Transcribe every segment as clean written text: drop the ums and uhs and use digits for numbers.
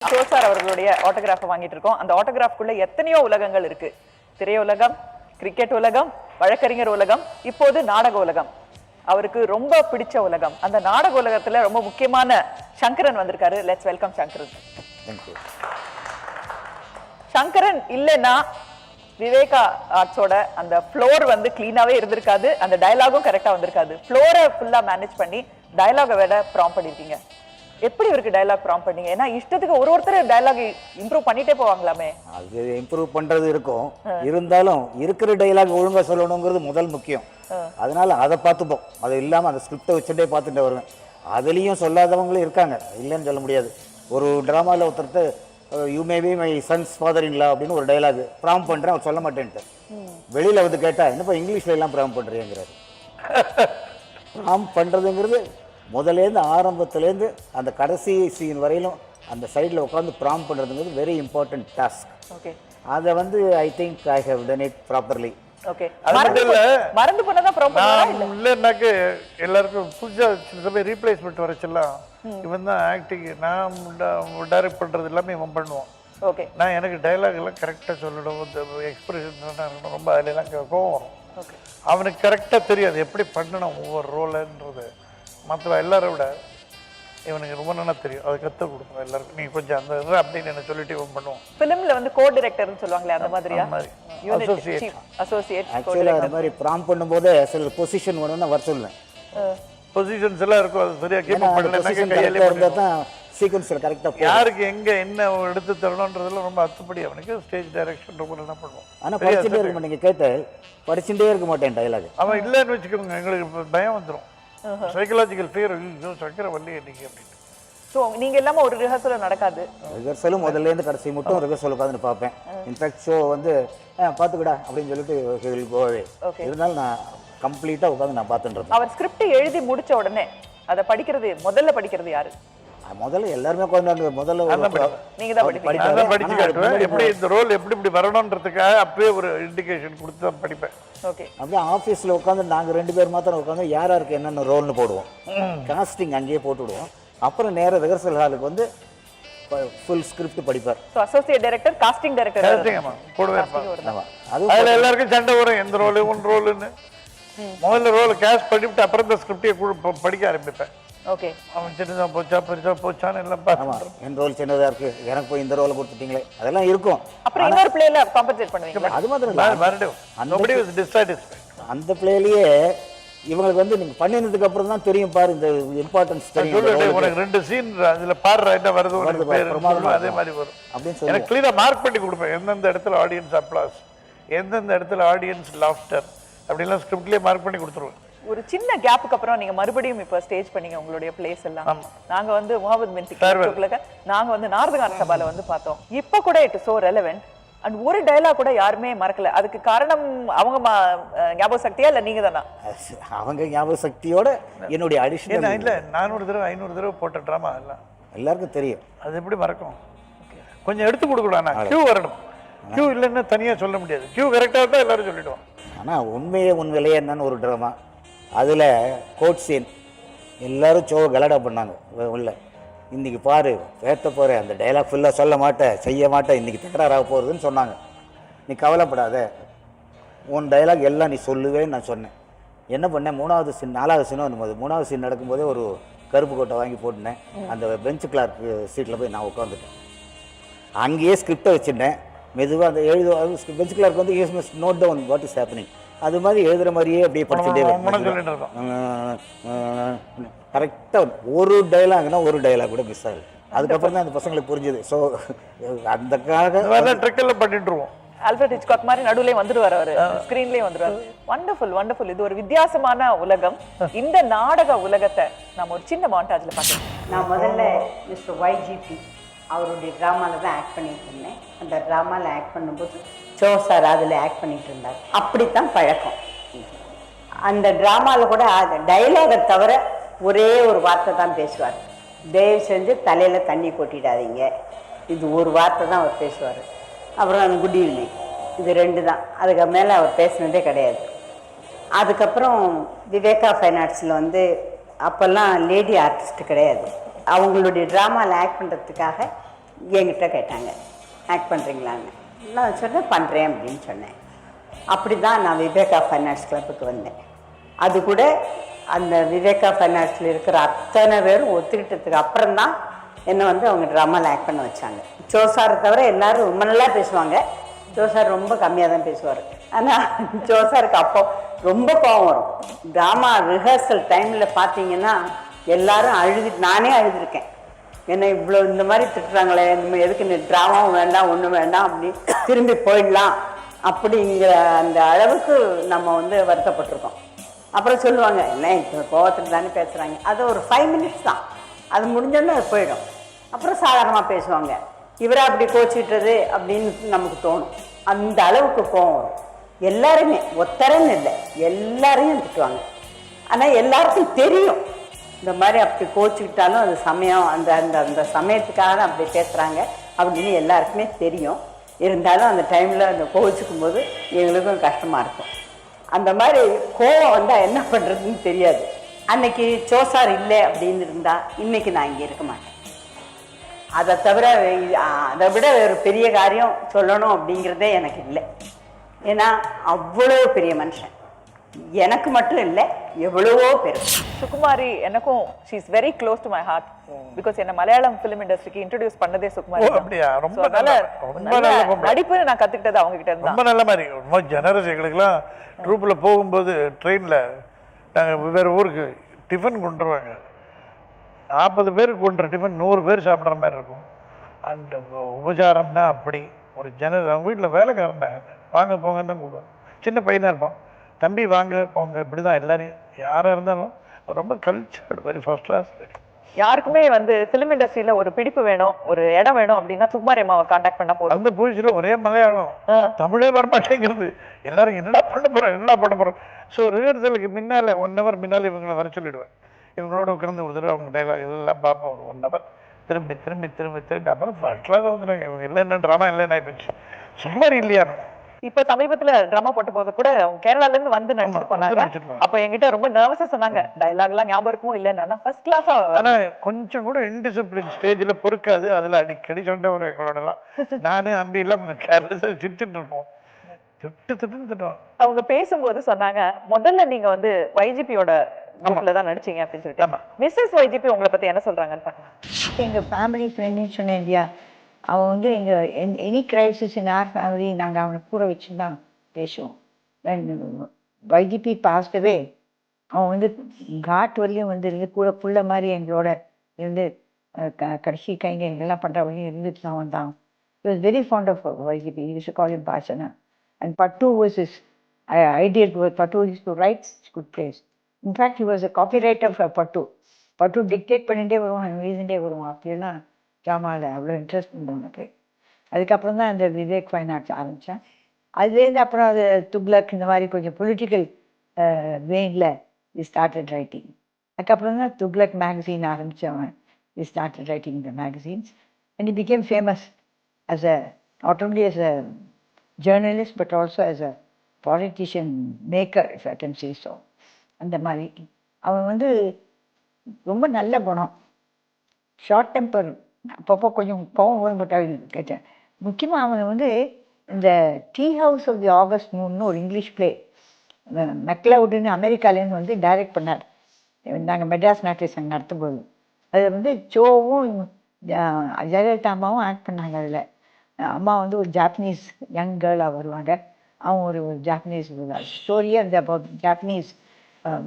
Sir அவர்களுடைய ஆட்டோகிராஃபை வாங்கிட்டு இருக்கோம். அந்த ஆட்டோகிராஃப்குள்ள எத்தனையோ உலகங்கள் இருக்கு. திரையுலகம், கிரிக்கெட் உலகம், வழக்கறிஞர் உலகம், இப்போது நாடக உலகம். அவருக்கு ரொம்ப பிடிச்ச உலகம். அந்த நாடக உலகத்துல ரொம்ப முக்கியமான சங்கரன் வந்திருக்காரு. Let's welcome Sankaran. சங்கரன் இல்லைன்னா விவேகா ஆர்ட்ஸோட அந்த ஃப்ளோர் வந்து கிளீனாவே இருந்திருக்காது, அந்த டயலாகும் கரெக்டா வந்திருக்காது. ஃப்ளோரை ஃபுல்லா மேனேஜ் பண்ணி டயலாகை விட ப்ராம்ப்ட் பண்ணிருக்கீங்க. எப்படி இவருக்கு டயலாக் ப்ராம்ப்ட் பண்ணீங்க? ஏன்னா இஷ்டத்துக்கு ஒருத்தர் டயலாக் இம்ப்ரூவ் பண்ணிட்டே போவாங்களாமே. அது இம்ப்ரூவ் பண்றது இருக்கும், இருந்தாலும் இருக்கிற டயலாக் ஒழுங்கா சொல்லணுங்கிறது முதல் முக்கியம். அதனால அதை பார்த்துப்போம். அது இல்லாமல் அந்த ஸ்கிரிப்டை வச்சுட்டே பார்த்துட்டு வருவேன். அதுலேயும் சொல்லாதவங்களும் இருக்காங்க, இல்லைன்னு சொல்ல முடியாது. ஒரு ட்ராமாவில் ஒருத்தருக்கு you may be my son's father in law அப்படின்னு ஒரு டைலாக் ப்ராம்ப்ட் பண்ணுறேன், அவர் சொல்ல மாட்டேன்ட்டு. வெளியில் வந்து கேட்டால் என்னப்பா இங்கிலீஷில் எல்லாம் ப்ராம்ப்ட் பண்ணுறீங்கிறாரு. ப்ராம்ப்ட் பண்ணுறதுங்கிறது முதலேருந்து ஆரம்பத்துலேருந்து அந்த கடைசி சீன் வரையிலும் அந்த சைடில் உட்காந்து ப்ராம்ப்ட் பண்ணுறதுங்கிறது வெரி இம்பார்ட்டன்ட் டாஸ்க். ஓகே, அதை வந்து I think I have done it properly. Okay, மறந்து போனதா ப்ராப்ளம் இல்லைன்னாக்கு எல்லாருக்கும் புதுசாக சில சமயம் ரீப்ளேஸ்மெண்ட் வரச்செல்லாம் இவன் தான் ஆக்டிங், நான் டைரக்ட் பண்ணுறது எல்லாமே இவன் பண்ணுவான். ஓகே, நான் எனக்கு டைலாக் எல்லாம் கரெக்டாக சொல்லணும், இந்த எக்ஸ்பிரஷன் இருக்கணும், ரொம்ப அதிலெல்லாம் கோவம் வரும். ஓகே, அவனுக்கு கரெக்டாக தெரியாது எப்படி பண்ணணும் ஒவ்வொரு ரோலுன்றது. மற்ற எல்லாரை விட இவனுக்கு ரொம்ப நல்லா தெரியும், அதை கற்றுக் கொடுப்போம் எல்லாருக்கும். நீங்கள் கொஞ்சம் அந்த அப்படின்னு என்ன சொல்லிட்டு இவன் பண்ணுவோம். ஃபிலிமில் வந்து கோ டைரக்டர்னு சொல்லுவாங்களே அந்த மாதிரியா? அசோசியேட் ஆக்சுவலாக அந்த மாதிரி ப்ராம்ப்ட் பண்ணும்போது சில பொசிஷன் வேணும்னு வர சொல்லுவேன். பொசிஷன்ஸ் எல்லாம் இருக்கும், அது சரியாக கீப் பண்ணல இருந்தால் தான் சீக்வன்ஸில் கரெக்டாக யாருக்கு எங்கே என்ன எடுத்து தரணுன்றதுல ரொம்ப அத்துப்படி. அவனுக்கு ஸ்டேஜ் டைரக்ஷன் ரொம்ப நல்லா பண்ணுவோம். ஆனால் படிச்சுட்டே இருக்க மாட்டேன், நீங்கள் கேட்டு படிச்சுட்டே இருக்க மாட்டேன் டைலாக். அவன் இல்லைன்னு வச்சுக்கோங்க, எங்களுக்கு பயம் வந்துடும், சைக்கலாஜிக்கல் ஃபியர். சக்கரை வள்ளி இன்னைக்கு அப்படின்னு. ஸோ நீங்கள் இல்லாமல் ஒரு ரிஹர்சலும் நடக்காது. ரிஹர்சலும் முதல்லேருந்து கடைசி மட்டும் ரிஹர்சல் உட்காந்து பார்ப்பேன். இன்ஃபேக்ட் ஷோ வந்து பார்த்துக்கடா அப்படின்னு சொல்லிட்டு கோவே இருந்தாலும் நான் கம்ப்ளீட்டாக உட்காந்து நான் பார்த்துட்டு. அவர் ஸ்கிரிப்ட் எழுதி முடிச்ச உடனே அதை முதல்ல படிக்கிறது யாரு? முதல்ல எல்லாருமே உட்காந்து முதல்ல நீங்க தான் படிச்சு காட்டுவேன். எப்படி இந்த ரோல் எப்படி இப்படி வரணுன்றதுக்காக அப்பவே ஒரு இண்டிகேஷன் கொடுத்து தான் படிப்பேன். ஓகே, அப்படியே ஆஃபீஸில் உட்காந்து நாங்கள் 2 பேர் மாத்திரம் உட்காந்து யாருக்கு என்னென்ன ரோல்னு போடுவோம். காஸ்டிங் அங்கேயே போட்டு விடுவோம். அப்புறம் நேராக ரிஹர்சல் ஹாலுக்கு வந்து ஃபுல் ஸ்கிரிப்ட் படிப்பார். So associate director, casting director கூடவே இருப்பாங்க. அதில் எல்லாருக்கும் சண்டை வரும், எந்த ரோலு ஒன் ரோலுன்னு. முதல்ல ரோலை கேஷ் பண்ணிவிட்டு அப்புறம் இந்த ஸ்கிரிப்டை படிக்க ஆரம்பிப்பேன். ஓகே, அவன் சின்னதாக போச்சா பெருசா போச்சான்னு எல்லாம் பார்த்து என் ரோல் சின்னதாக இருக்கு, எனக்கு போய் இந்த ரோலை கொடுத்துட்டீங்களே, அதெல்லாம் இருக்கும். அப்புறம் இன்னொரு பிளேல காம்பன்சேட் பண்ணுவீங்க. அது மாதிரி அந்த பிளேலயே இவங்களுக்கு வந்து நீங்க பண்ணினதுக்கு அப்புறம் தான் தெரியும் பாரு இந்த இம்பார்ட்டன்ஸ் தெரியும். உனக்கு 2 சீன் அதுல பாடுற என்ன வருது அதே மாதிரி வரும் அப்படின்னு சொல்லி எனக்கு கிளியரா மார்க் பண்ணி கொடுப்பேன். எந்தெந்த இடத்துல ஆடியன்ஸ் அப்ளாஸ், எந்தெந்த இடத்துல ஆடியன்ஸ் லாஃப்டர் அப்படிலாம் ஸ்கிரிப்ட்லயே மார்க் பண்ணி கொடுத்துருவேன். ஒரு சின்ன கேப்புக்கு அப்புறம் நீங்க மறுபடியும் இப்ப ஸ்டேஜ் பண்ணீங்க உங்களுடைய பிளேஸ் எல்லாம். நாங்க வந்து முகமது பின் சிக்லக நாங்க வந்து நார்தகான சபால வந்து பார்த்தோம். இப்ப கூட இட் சோ ரெலவென்ட். அண்ட் ஒரு டயலாக் கூட யாருமே மறக்கல. அதுக்கு காரணம் அவங்க ஞாபக சக்தியா இல்ல நீங்க தானா? அவங்க ஞாபக சக்தியோட என்னுடைய அடிஷனல் இல்ல 400 தடவை 500 தடவை போட்ட ட்ராமா எல்லாருக்கும் தெரியும். அது எப்படி மறக்கும்? கொஞ்சம் எடுத்து கொடுக்கணும், கியூ வரணும். கியூ இல்லைன்னா தனியா சொல்ல முடியாது. கியூ கரெக்டா இருந்தா எல்லாரும் சொல்லிடுவோம். ஆனா உண்மையே உன் விலையே என்னன்னு ஒரு ட்ராமா, அதுல கோட் சீன் எல்லாரும் சோ கலடா பண்ணாங்க. உள்ள இன்னைக்கு பாரு பேத்த போகிறேன், அந்த டைலாக் ஃபுல்லாக சொல்ல மாட்டேன், செய்ய மாட்டேன், இன்றைக்கி தகராறாக போகிறதுன்னு சொன்னாங்க. நீ கவலைப்படாத, உன் டைலாக் எல்லாம் நீ சொல்லுவேன்னு நான் சொன்னேன். என்ன பண்ணேன், 3வது சீன் 4வது சீனும் வரும்போது 3வது சீன் நடக்கும்போதே ஒரு கருப்பு கோட்டை வாங்கி போட்டுனேன். அந்த பெஞ்ச் கிளார்க் சீட்டில் போய் நான் உட்காந்துட்டேன். அங்கேயே ஸ்கிரிப்டை வச்சுட்டேன். மெதுவாக அந்த பெஞ்ச் கிளார்க் வந்து you must note down what is happening. அது மாதிரி எழுதுகிற மாதிரியே அப்படியே படிச்சுட்டே கரெக்டாக ஒரு டைலாக்னா ஒரு டைலாக் கூட மிஸ் ஆகுது. அதுக்கப்புறம் தான் அந்த பசங்களுக்கு புரிஞ்சுது. ஸோ அதுக்காக ட்ரிக்கெல்லாம் பண்ணிட்டுருவோம். ஆல்ஃபிரட் ஹிச்காக் மாதிரி நடுவுலயே வந்துடுவார், அவர் ஸ்கிரீன்லயே வந்துடுவார். Wonderful wonderful. இது ஒரு வித்தியாசமான உலகம். இந்த நாடக உலகத்தை நம்ம ஒரு சின்ன மாண்டாஜ்ல பார்க்கலாம். நான் முதல்ல மிஸ்டர் YGP அவருடைய ட்ராமாவில் தான் ஆக்ட் பண்ணிட்டு இருந்தேன். அந்த ட்ராமாவில் ஆக்ட் பண்ணும்போது சோ சார் அதில் ஆக்ட் பண்ணிட்டு இருந்தார். அப்படித்தான் பழக்கம். அந்த ட்ராமாவில் கூட டைலாகை தவிர ஒரே ஒரு வார்த்தை தான் பேசுவார். தயவு செஞ்சு தலையில் தண்ணி கொட்டிடாதீங்க, இது ஒரு வார்த்தை தான் அவர் பேசுவார். அப்புறம் அந்த குட் ஈவினிங், இது 2 தான். அதுக்கு மேலே அவர் பேசினதே கிடையாது. அதுக்கப்புறம் விவேகா ஃபைன் ஆர்ட்ஸில் வந்து அப்போல்லாம் லேடி ஆர்டிஸ்ட் கிடையாது. அவங்களுடைய ட்ராமாவில் ஆக்ட் பண்ணுறதுக்காக என்கிட்ட கேட்டாங்க ஆக்ட் பண்ணுறீங்களான்னு. நான் சொன்னேன் பண்ணுறேன் அப்படின்னு சொன்னேன். அப்படி தான் நான் விவேகா ஃபைன் ஆர்ட்ஸ் கிளப்புக்கு வந்தேன். அது கூட அந்த விவேகா ஃபைன் ஆர்ட்ஸில் இருக்கிற அத்தனை பேரும் ஒத்துக்கிட்டதுக்கு அப்புறம்தான் என்னை வந்து அவங்க ட்ராமாவில் ஆக்ட் பண்ண வச்சாங்க. ஜோசாரை தவிர எல்லோரும் ரொம்ப நல்லா பேசுவாங்க. ஜோசார் ரொம்ப கம்மியாக தான் பேசுவார். ஆனால் ஜோசாருக்கு அப்போ ரொம்ப கோவம் வரும். ட்ராமா ரிஹர்சல் டைமில் பார்த்தீங்கன்னா எல்லாரும் நானே அழுதுருக்கேன். என்னை இவ்வளோ இந்த மாதிரி திட்டுறாங்களே, இந்த எதுக்கு இந்த ட்ராமாவும் வேண்டாம் ஒன்றும் வேண்டாம் அப்படி திரும்பி போயிடலாம் அப்படிங்கிற அந்த அளவுக்கு நம்ம வந்து வருத்தப்பட்டிருக்கோம். அப்புறம் சொல்லுவாங்க என்ன இப்போ கோவத்தில் தானே பேசுகிறாங்க. அது ஒரு 5 minutes தான், அது முடிஞ்சோடனே அது போயிடும். அப்புறம் சாதாரணமாக பேசுவாங்க. இவரை அப்படி கோச்சிக்கிட்டது அப்படின்னு நமக்கு தோணும். அந்த அளவுக்கு கோவம் வரும். எல்லாருமே ஒத்தரன்னு இல்லை, எல்லாரையும் திட்டுவாங்க. ஆனால் எல்லாருக்கும் தெரியும் இந்த மாதிரி அப்படி கோச்சிக்கிட்டாலும் அது சமயம் அந்த அந்த அந்த சமயத்துக்காக தான் அப்படி பேசுகிறாங்க அப்படின்னு எல்லாருக்குமே தெரியும். இருந்தாலும் அந்த டைமில் அந்த கோவிச்சுக்கும் போது எங்களுக்கும் கஷ்டமாக இருக்கும். அந்த மாதிரி கோவம் வந்தால் என்ன பண்ணுறதுன்னு தெரியாது. அன்னைக்கு ஜோசார் இல்லை அப்படின்னு இருந்தால் இன்றைக்கி நான் இங்கே இருக்க மாட்டேன். அதை தவிர அதை விட ஒரு பெரிய காரியம் சொல்லணும் அப்படிங்கிறதே எனக்கு இல்லை. ஏன்னா அவ்வளோ பெரிய மனுஷன், எனக்கு மட்டும் இல்லை எவ்வளவோ பேர். சுகுமாரி எனக்கும் she is very close to my heart. Because என்ன மலையாளம் ஃபிலிம் இண்டஸ்ட்ரிக்கு இன்ட்ரோடியூஸ் பண்ணதே சுகுமாரி. அப்படியா? ரொம்ப நல்ல நடிப்பு நான் கத்துக்கிட்டது அவங்க கிட்ட இருந்தா. ரொம்ப நல்ல மாதிரி ரொம்ப ஜெனரஸ். எங்களுக்குலாம் ட்ரூப்பில் போகும்போது ட்ரெயினில் நாங்கள் வெவ்வேறு ஊருக்கு டிஃபன் கொண்டு வருவாங்க. 40 பேருக்கு கொண்டுற டிஃபன் 100 பேர் சாப்பிட்ற மாதிரி இருக்கும். அந்த உபச்சாரம் தான் அப்படி ஒரு அவங்க வீட்டில் வேலைக்காரன் வாங்க போங்கன்னு தான் கூடுவாங்க. சின்ன பையனாக இருப்பான், தம்பி வாங்க போங்க இப்படி தான் எல்லாரையும் யாராக இருந்தாலும் ரொம்ப கல்ச்சர்டு வெரி ஃபர்ஸ்ட் கிளாஸ். யாருக்குமே வந்து ஃபிலிம் இண்டஸ்ட்ரியில ஒரு பிடிப்பு வேணும், ஒரு இடம் வேணும் அப்படின்னா சுகுமாரி அம்மாவை கான்டாக்ட் பண்ணா போதும். அந்த பூஜையில் ஒரே மலையாளம், தமிழே வரமாட்டேங்கிறது. எல்லாரும் என்னடா பண்ண போகிறோம். ஸோ ரிஹர்சலுக்கு முன்னால் 1 hour முன்னால் இவங்களை வர சொல்லிவிடுவேன். இவங்களோட உட்காந்து ஒரு தடவை அவங்க டைலாக் எல்லாம் பார்ப்போம். ஒரு 1 hour திரும்பி அப்புறம் ஃபர்ஸ்ட்லாம் வந்துடுறாங்க. இவங்க இல்லை என்ன ட்ராமா இல்லைன்னு ஆயிடுச்சு. சுமாரி இல்லையா? இப்ப சமீபத்துல டிராமா போட்ட போது கூட கேரளால இருந்து வந்து நடிச்சிட்டு போனாங்க. அப்ப என்கிட்ட ரொம்ப நர்வஸா சொன்னாங்க, டைலாக் எல்லாம் ஞாபகம் இருக்கும் இல்லைன்னா ஃபர்ஸ்ட் கிளாஸா. ஆனா கொஞ்சம் கூட இன்டிசிப்ளின் ஸ்டேஜ்ல பொறுக்காது. அதுல அடிக்கடி சொன்ன ஒரு எங்களோடலாம் நானே அம்பி எல்லாம் கேரளா திட்டுட்டு இருப்போம். திட்டுவோம். அவங்க பேசும்போது சொன்னாங்க, முதல்ல நீங்க வந்து வைஜிபியோட குரூப்ல தான் நடிச்சீங்க அப்படின்னு சொல்லிட்டு. மிஸ்ஸஸ் வைஜிபி உங்களை பத்தி என்ன சொல்றாங்கன்னு பார்க்கலாம். எங்கள் ஃபேமிலி ஃப்ரெண்டுன்னு சொன்னேன் இல்லையா, அவன் வந்து எங்கள் any crisis in our family நாங்கள் அவனை கூட வச்சு தான் பேசுவோம். வைஜிபி பாஸ்டவே அவன் வந்து காட் வரலையும் வந்து இருந்து கூட புள்ள மாதிரி எங்களோட இருந்து கடைசி கைங்க எங்கெல்லாம் பண்ணுற வரையும் இருந்துட்டு தான் வந்தான். He was very fond of YGP. He used to call him Pasana. And Pattu was his ideal. Pattu used to write scriptplays. In fact, he was a copywriter for Pattu. Pattu dictate பண்ணிட்டே வருவான், எழுதிட்டே வருவான். அப்படியெல்லாம் ட்ராமாவில் அவ்வளோ interest இருந்தவனுக்கு. அதுக்கப்புறம் தான் அந்த விவேக் ஃபைன் ஆர்ட்ஸ் ஆரம்பித்தேன். அதுலேருந்து அப்புறம் அது துக்ளக் இந்த மாதிரி கொஞ்சம் பொலிட்டிக்கல் வெயினில் வி ஸ்டார்டட் ரைட்டிங். அதுக்கப்புறம் தான் துக்ளக் மேகசின் ஆரம்பித்தவன். We started writing the magazines and he became famous as not only as a journalist but also as a politician maker, if I can say so. அந்த மாதிரி அவன் வந்து ரொம்ப நல்ல குணம், ஷார்ட் டெம்பர், அப்பப்போ கொஞ்சம் கோவம் வரும்பட்டாக கேட்டேன். முக்கியமாக அவன் வந்து இந்த tea house of the August மூன்னு ஒரு இங்கிலீஷ் பிளே மெக்லவுடுன்னு அமெரிக்காலேருந்து வந்து டைரக்ட் பண்ணார். நாங்கள் மெட்ராஸ் நாட்டிய சங்கம் நடத்தும்போது அதில் வந்து ஜோவும் ஜெயலலிதா அம்மாவும் ஆக்ட் பண்ணாங்க. அதில் அம்மா வந்து ஒரு ஜாப்பனீஸ் யங் கேர்ளாக வருவாங்க. அவங்க ஒரு ஜாப்பனீஸ் ஸ்டோரியே அந்த ஜாப்பனீஸ்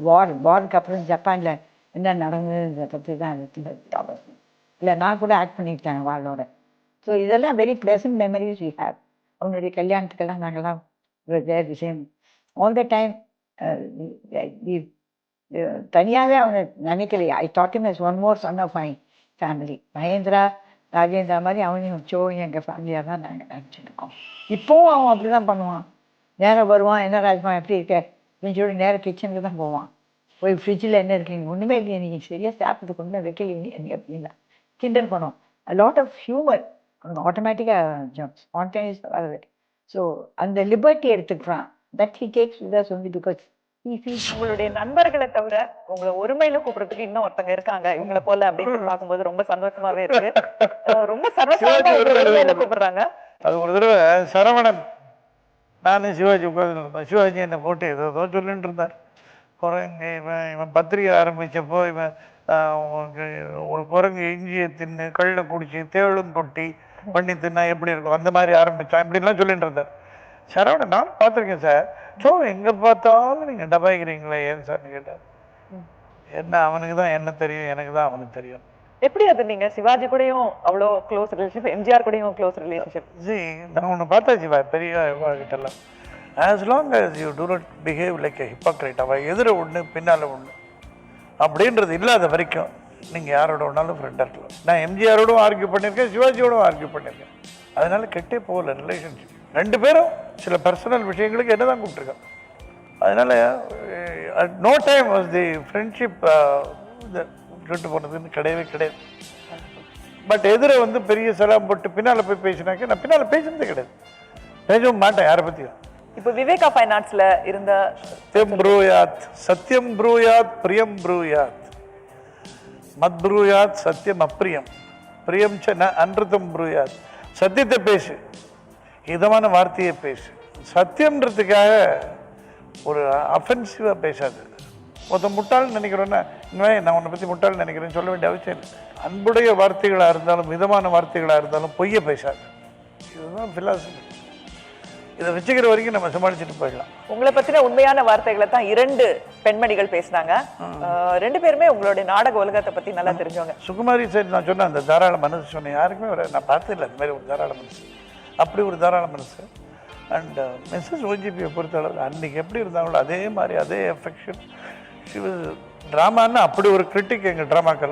வாருக்கு அப்புறம் ஜப்பானில் என்ன நடந்ததுன்றதை பற்றி தான் அது இல்லை. நான் கூட ஆக்ட் பண்ணிக்கிட்டேன் வாளோட. ஸோ இதெல்லாம் very pleasant memories we have. அவனுடைய கல்யாணத்துக்கெல்லாம் நாங்கள்லாம் there the same all the time. தனியாகவே அவனை நினைக்கலையே. I thought him as one more son of my family. Mahendra Rajendra மாதிரி அவனையும் சோவும் எங்கள் ஃபேமிலியாக தான் நாங்கள் நினச்சிருக்கோம். இப்போவும் அவன் அப்படி தான் பண்ணுவான். நேரம் வருவான், என்ன ராஜ்மா எப்படி இருக்க ஃப்ரிட்ஜோட நேரம் கிச்சனுக்கு தான் போவான். போய் ஃப்ரிட்ஜில் என்ன இருக்கீங்க, ஒன்றுமே இல்லையா, நீங்கள் சரியாக சாப்பிட்டு கொண்டு வைக்கலீங்க எனக்கு அப்படின்னா கிண்டல் பண்ணுவோம். லாட் ஆஃப் ஹியூமர் ஆட்டோமேட்டிக்காக ஸ்பான்டேனியஸ் வர்றது. ஸோ அந்த லிபர்ட்டி எடுத்துக்கிறான். That he takes with us only because உங்களுடைய நண்பர்களை தவிர உங்களை ஒருமையில கூப்பிடுறதுக்கு இன்னும் ஒருத்தங்க இருக்காங்க இவங்களை போல அப்படின்னு பார்க்கும்போது ரொம்ப சந்தோஷமாவே இருக்கு. ரொம்ப சர்வசாதாரணமா உங்களை ஒருமையில கூப்பிடுறாங்க. அது ஒரு தடவை சரவணன் நானும் சிவாஜி உட்காந்துருந்தேன். சிவாஜி என்னை போட்டு ஏதோ சொல்லிட்டு இருந்தார். குரங்கு இவன் பத்திரிகை ஆரம்பித்தப்போ இவன் ஒரு குரங்கு இஞ்சியை தின்னு கல்லை குடிச்சு தேவலும் கொட்டி பண்ணி தின்னா எப்படி இருக்கும் அந்த மாதிரி ஆரம்பித்தான் இப்படின்லாம் சொல்லிட்டு இருந்தார். சரவணன் நான் பார்த்துருக்கேன் சார். ஸோ எங்கே பார்த்தாலும் நீங்கள் டபாய்க்கிறீங்களே ஏன் சார்னு கேட்டார். என்ன அவனுக்கு தான் என்ன தெரியும், எனக்கு தான் அவனுக்கு தெரியும். எப்படி அது நீங்க சிவாஜி கூடயும் அவ்வளோ க்ளோஸ் ரிலேஷன்ஷிப், எம்ஜிஆர் கூடயும் க்ளோஸ் ரிலேஷன்ஷிப்? சரி, நான் ஒன்று பார்த்தா சிவா பெரிய கிட்டலாம் as long as you do not behave like a hypocrite, அவள் எதிர ஒன்று பின்னால் ஒன்று அப்படின்றது இல்லாத வரைக்கும் நீங்கள் யாரோட ஒன்றாலும் ஃப்ரெண்டாக இருக்கலாம். நான் எம்ஜிஆரோடும் ஆர்கியூ பண்ணியிருக்கேன், சிவாஜியோடும் ஆர்கியூ பண்ணியிருக்கேன். அதனால கெட்டே போகல ரிலேஷன்ஷிப். ரெண்டு பேரும் சில பர்சனல் விஷயங்களுக்கு என்ன தான் கூப்பிட்டுருக்காங்க. அதனால no time was the friendship கெட்டு போனதுன்னு கிடையவே கிடையாது. பட் எதிர வந்து பெரிய சலாம் போட்டு பின்னால் போய் பேசினாக்க நான் பின்னால் பேசுனதே கிடையாது, பேசவும் மாட்டேன் யாரை பற்றியும். இப்போ விவேகா ஃபைனான்ஸ்ல இருந்த சத்யம் ப்ரூயாத், சத்யம் ப்ரூயாத், பிரியம் ப்ரூயாத், மத் ப்ரூயாத், சத்யம் அப்பிரியம், பிரியம் அன்றுத்தம் ப்ரூயாத். சத்தியத்தை பேசு, இதமான வார்த்தையை பேசு. சத்தியம்ன்றதுக்காக ஒரு அஃபென்சிவாக பேசாது. ஒருத்தன் முட்டாள்னு நினைக்கிறோன்னா இனிமே நான் உன்னை பற்றி முட்டாள்னு நினைக்கிறேன்னு சொல்ல வேண்டிய அவசியம் இல்லை. அன்புடைய வார்த்தைகளாக இருந்தாலும் மிதமான வார்த்தைகளாக இருந்தாலும் பொய்ய பேசாது. இதுதான் ஃபிலாசபி. இதை வச்சுக்கிற வரைக்கும் நம்ம சமாளிச்சுட்டு போயிடலாம். உங்களை பத்தின உண்மையான வார்த்தைகளை தான் 2 பெண்மணிகள் பேசினாங்க. 2 பேருமே உங்களுடைய நாடக உலகத்தை பத்தி நல்லா தெரிஞ்சவங்க. சுகுமாரி சார் நான் சொன்னேன் அந்த தாராள மனசு சொன்னேன், யாருக்குமே நான் பார்த்ததில்லை அந்த மாதிரி ஒரு தாராள மனசு. அப்படி ஒரு தாராள மனசு. அண்ட் மிஸ்ஸஸ் ஓஜிபியை பொறுத்தளவு அன்றைக்கி எப்படி இருந்தாங்களோ அதே மாதிரி அதே எஃபெக்ஷன். ட்ராமான்னு அப்படி ஒரு கிரிட்டிக் எங்கள் ட்ராமாக்கள்.